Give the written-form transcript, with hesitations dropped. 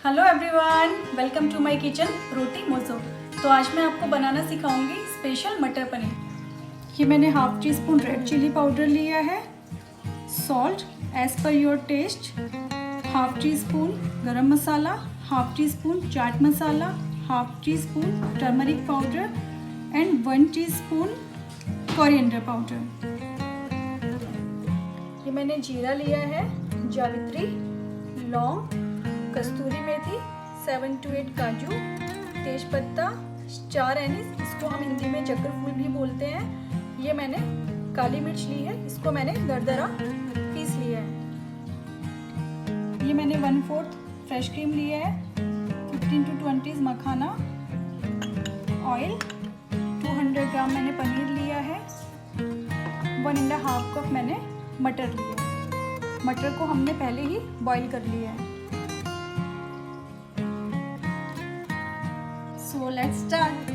Hello everyone, welcome to my kitchen Roti Mojo. तो आज मैं आपको बनाना सिखाऊंगी स्पेशल मटर पनीर। ये मैंने half teaspoon red chilli powder लिया है, salt as per your taste, half teaspoon garam masala, half teaspoon chaat masala, half teaspoon turmeric powder and 1 teaspoon coriander powder. ये मैंने जीरा लिया है, जावित्री, लौंग, कस्तूरी मेथी, 7 to 8 काजू, तेज पत्ता, 4 एनिस, इसको हम हिंदी में चक्कर फूल भी बोलते हैं। ये मैंने काली मिर्च ली है, इसको मैंने दरदरा पीस लिया है। ये मैंने 1/4 फ्रेश क्रीम लिया है, 15 to 20 मखाना, ऑयल, 200 ग्राम मैंने पनीर लिया है, 1.5 कप मैंने मटर लिया है। मटर को हमने पहले ही बॉईल कर लिया है। So let's start.